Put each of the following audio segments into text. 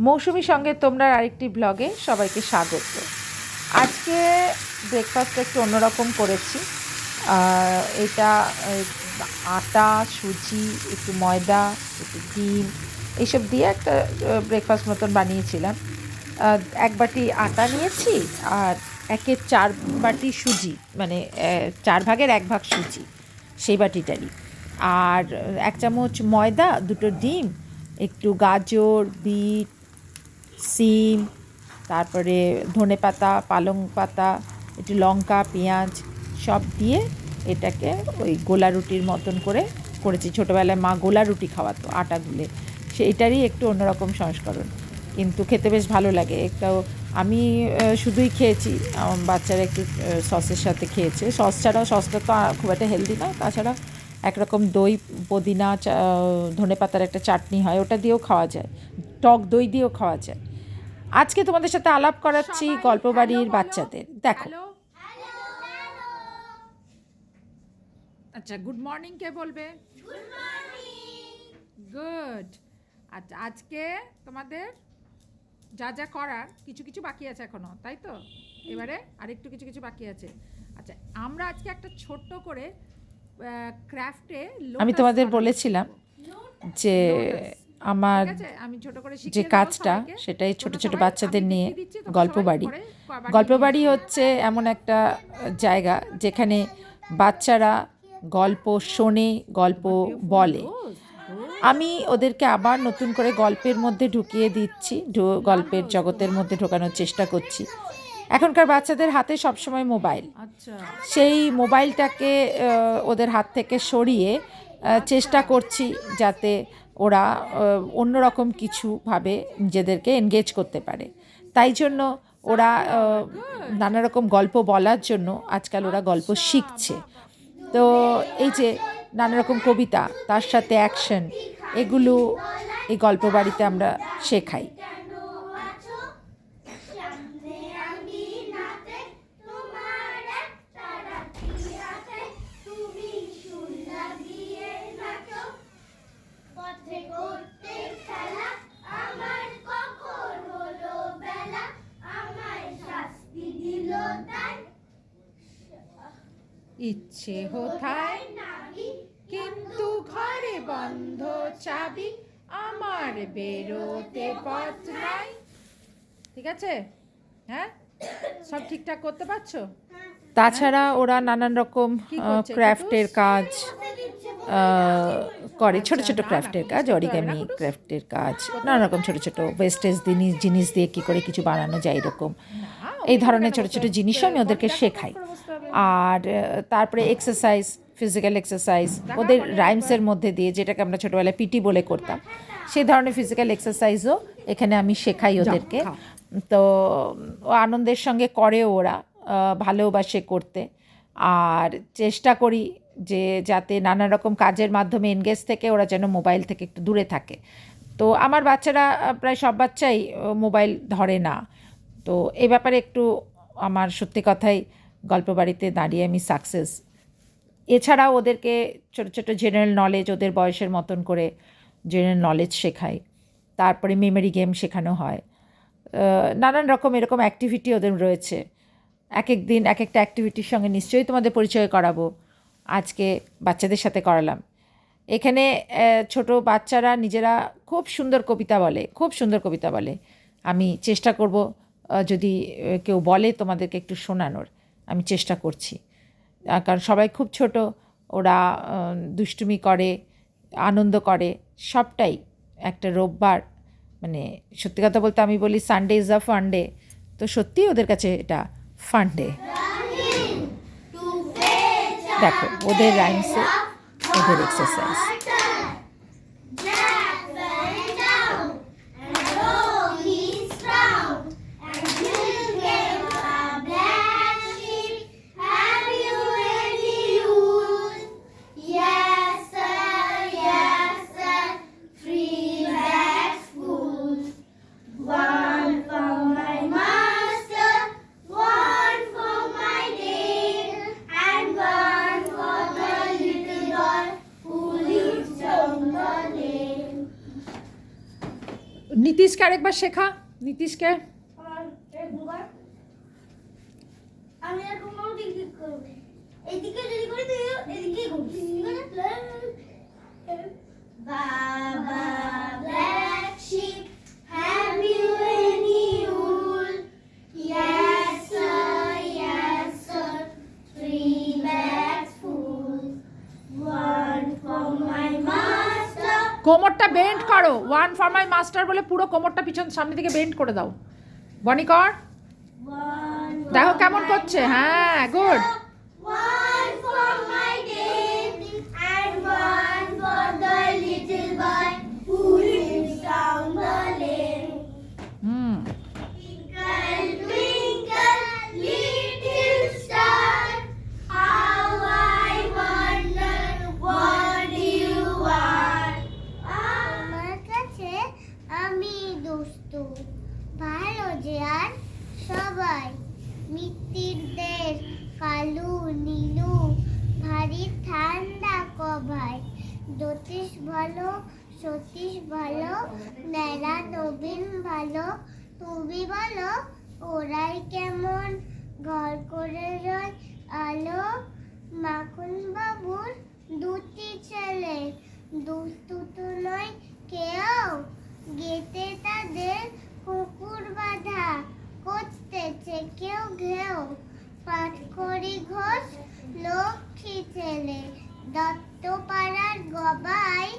মৌসুমীর সঙ্গে তোমরা আরেকটি ব্লগে সবাইকে স্বাগত। আজকে ব্রেকফাস্টটা একটু অন্যরকম করেছি। এটা আটা, সুজি, একটু ময়দা, একটু ডিম এইসব দিয়ে একটা ব্রেকফাস্ট মতন বানিয়েছিলাম। 1 বাটি আটা নিয়েছি আর 1/4 বাটি সুজি, মানে 4 ভাগের 1 ভাগ সুজি, সেই বাটিটারই। আর 1 চামচ ময়দা, 2টো ডিম, একটু গাজর, বিট, সিম, তারপরে ধনেপাতা, পালং পাতা, একটু লঙ্কা, পেঁয়াজ সব দিয়ে এটাকে ওই গোলা রুটির মতন করে করেছি। ছোটোবেলায় মা গোলা রুটি খাওয়াতো আটা গুলে, সেইটারই একটু অন্যরকম সংস্করণ, কিন্তু খেতে বেশ ভালো লাগে। একটাও আমি শুধুই খেয়েছি, আমার বাচ্চারা একটু সসের সাথে খেয়েছে। সস ছাড়াও, সসটা তো খুব একটা হেলদি না, তাছাড়া একরকম দই, পুদিনা, ধনেপাতার একটা চাটনি হয়, ওটা দিয়েও খাওয়া যায়, টক দই দিয়েও খাওয়া যায়। আজকে তোমাদের সাথে আলাপ করাচ্ছি গল্পবাড়ির বাচ্চাদের। দেখো, আচ্ছা, গুড মর্নিং কে বলবে? গুড। আচ্ছা, আজকে তোমাদের যা যা করার কিছু কিছু বাকি আছে এখনো, তাই তো? এবারে আরেকটু কিছু কিছু বাকি আছে। আচ্ছা, আমরা আজকে একটা ছোট্ট করে ক্রাফটে, আমি তোমাদের বলেছিলাম যে আমার যে কাজটা, সেটাই ছোট ছোট বাচ্চাদের নিয়ে গল্পবাড়ি। গল্পবাড়ি হচ্ছে এমন একটা জায়গা যেখানে বাচ্চারা গল্প শোনে, গল্প বলে। আমি ওদেরকে আবার নতুন করে গল্পের মধ্যে ঢুকিয়ে দিচ্ছি, গল্পের জগতের মধ্যে ঢোকানোর চেষ্টা করছি। এখনকার বাচ্চাদের হাতে সবসময় মোবাইল। সেই মোবাইলটাকে ওদের হাত থেকে সরিয়ে চেষ্টা করছি যাতে ওরা অন্যরকম কিছুভাবে নিজেদেরকে এনগেজ করতে পারে। তাই জন্য ওরা নানা রকম গল্প বলার জন্য আজকাল ওরা গল্প শিখছে। তো এই যে নানা রকম কবিতা, তার সাথে অ্যাকশন, এগুলো এই গল্প বাড়িতে আমরা শেখাই। ইচ্ছে হোথায় নাবি, কিন্তু ঘরে বন্ধ চাবি, আমার বেরোতে পথ নাই। ঠিক আছে? হ্যাঁ, সব ঠিকঠাক করতে পারছো? তাছাড়া ওরা নানান রকম ক্রাফটের কাজ করে, ছোট ছোট ক্রাফটের কাজ, অরিগামি ক্রাফটের কাজ, নানা রকম ছোট ছোট ওয়েস্টেজ জিনিস দিয়ে কী করে কিছু বানানো যায়, এরকম এই ধরনের ছোট ছোট জিনিসও আমি ওদেরকে শেখাই। আর তারপরে এক্সারসাইজ, ফিজিক্যাল এক্সারসাইজ ওদের রাইমসের মধ্যে দিয়ে, যেটাকে আমরা ছোটোবেলায় পিটি বলে করতাম, সেই ধরনের ফিজিক্যাল এক্সারসাইজও এখানে আমি শেখাই ওদেরকে। তো ও আনন্দের সঙ্গে করে, ওরা ভালোবাসে করতে। আর চেষ্টা করি যে যাতে নানা রকম কাজের মাধ্যমে এনগেজ থেকে ওরা যেন মোবাইল থেকে একটু দূরে থাকে। তো আমার বাচ্চারা, প্রায় সব বাচ্চাই মোবাইল ধরে না। তো এই ব্যাপারে একটু আমার সত্যি কথাই গল্প বাড়িতে দাঁড়িয়ে আমি সাকসেস। এছাড়াও ওদেরকে ছোটো ছোটো জেনারেল নলেজ, ওদের বয়সের মতন করে জেনারেল নলেজ শেখাই। তারপরে মেমোরি গেম শেখানো হয়, নানান রকম এরকম অ্যাক্টিভিটি ওদের রয়েছে। এক এক দিন এক একটা অ্যাক্টিভিটির সঙ্গে নিশ্চয়ই তোমাদের পরিচয় করাবো। আজকে বাচ্চাদের সাথে করালাম। এখানে ছোট বাচ্চারা নিজেরা খুব সুন্দর কবিতা বলে, খুব সুন্দর কবিতা বলে। আমি চেষ্টা করব, যদি কেউ বলে তোমাদেরকে একটু শোনানোর, আমি চেষ্টা করছি। কারণ সবাই খুব ছোট, ওরা দুষ্টুমি করে, আনন্দ করে, সবটাই। একটা রোববার, মানে সত্যি কথা বলতে আমি বলি Sunday is a fun day, তো সত্যিই ওদের কাছে এটা ফান ডে। দেখো ওদের রাইমসে ওদের এক্সারসাইজ। নীতিশকে আরেকবার শেখা, নীতিশকে। আমি আর কোনো দিকে করব, এদিকে যদি করি তুই এদিকে করবি, বাবা black sheep, have you any wool? Yes sir, 3 bags full, 1 for my master. কোমরটা বেন্ড করো, 1 for my master বলে পুরো কোমরটা পিছন সামনে দিকে বেন্ড করে দাও। বনি কর, দেখো কেমন করছে। হ্যাঁ, good. 1 for my daddy and 1 for the little boy who lives down the lane. Twinkle, twinkle, little star, how I wonder what you are. আমার কাছে আমি দুষ্টু, ভালো যে আর সবাই, মিত্তির দেশ কালু নীলু, ভারী ঠান্ডা কভাই, জ্যোতিষ ভালো সতীশ ভালো, মেলা নবীন ভালো, তুমি বলো ওরাই কেমন, ঘর করে রয় আলো, মাখন বাবুর 2টি ছেলে, দুষ্টু তো নয় কেউ, গেতে তাদের কুকুর বাঁধা, করতেছে কেউ ঘেউ, পাটকড়ি ঘোষ লক্ষ্মী ছেলে, দত্তপাড়ার গবাই,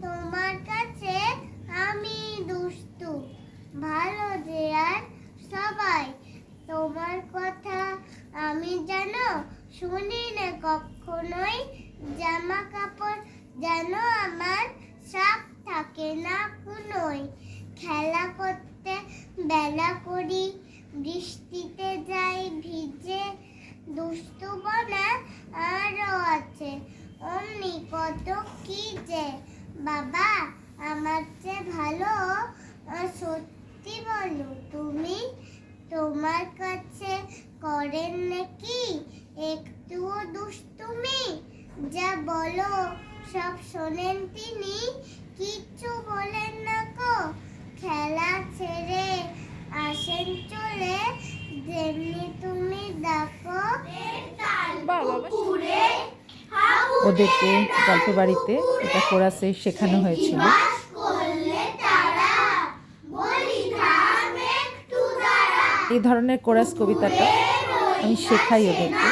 তোমার কাছে আমি দুষ্টু, ভালো যে আর সবাই, তোমার কথা আমি জানো শুনি না কখনোই, জামা কাপড় যেন আমার সাপ থাকে না কোনোই, খেলা করতে বেলা করি, বৃষ্টিতে যাই ভিজে, দুষ্টু বনা আরো আছে অমনি কত কি যে, বাবা আমার চেয়ে ভালো সত্যি বলো তুমি, তোমার কাছে করেন নাকি একটুও দুষ্টুমি, যা বলো সব শোনেন তিনি, কিচ্ছু বলেন না কো, খেলা ছেড়ে আসেন চলে, যেমনি তুমি দেখো। ওদেরকে গল্প বাড়িতে এটা কোরাসে শেখানো হয়েছিল। এই ধরনের কোরাস কবিতাটা আমি শেখাই ওদেরকে।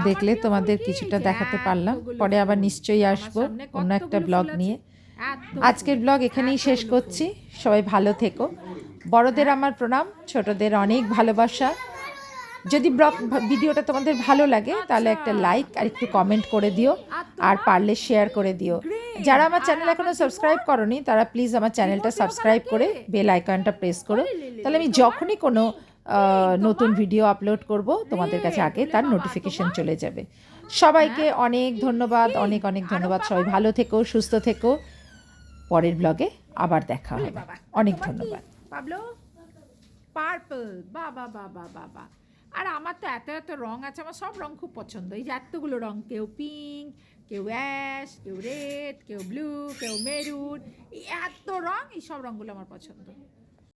দেখলে তোমাদের কিছুটা দেখাতে পারলাম, পরে আবার নিশ্চয়ই আসবো অন্য একটা ব্লগ নিয়ে। আজকের ব্লগ এখানেই শেষ করছি। সবাই ভালো থেকো। বড়দের আমার প্রণাম, ছোটদের অনেক ভালোবাসা। যদি ভিডিওটা তোমাদের ভালো লাগে তাহলে একটা লাইক আর একটু কমেন্ট করে দিও, আর পারলে শেয়ার করে দিও। যারা আমার চ্যানেল এখনো সাবস্ক্রাইব করনি তারা প্লিজ আমার চ্যানেলটা সাবস্ক্রাইব করে বেল আইকনটা প্রেস করো, তাহলে আমি যখনই কোনো নতুন ভিডিও আপলোড করব তোমাদের কাছে আগে তার নোটিফিকেশন চলে যাবে। সবাইকে অনেক ধন্যবাদ, অনেক অনেক ধন্যবাদ। সবাই ভালো থেকো, সুস্থ থেকো। পরের ব্লগে আবার দেখা হবে। অনেক ধন্যবাদ। পাবলো পার্পল, বাবা বাবা বাবা। আর আমার তো এত এত রং আছে, আমার সব রং খুব পছন্দ। এই যে এতগুলো রং, কেউ পিঙ্ক, কেউ অ্যাশ, কেউ রেড, কেউ ব্লু, কেউ মেরুন, এত রং, এই সব রঙগুলো আমার পছন্দ।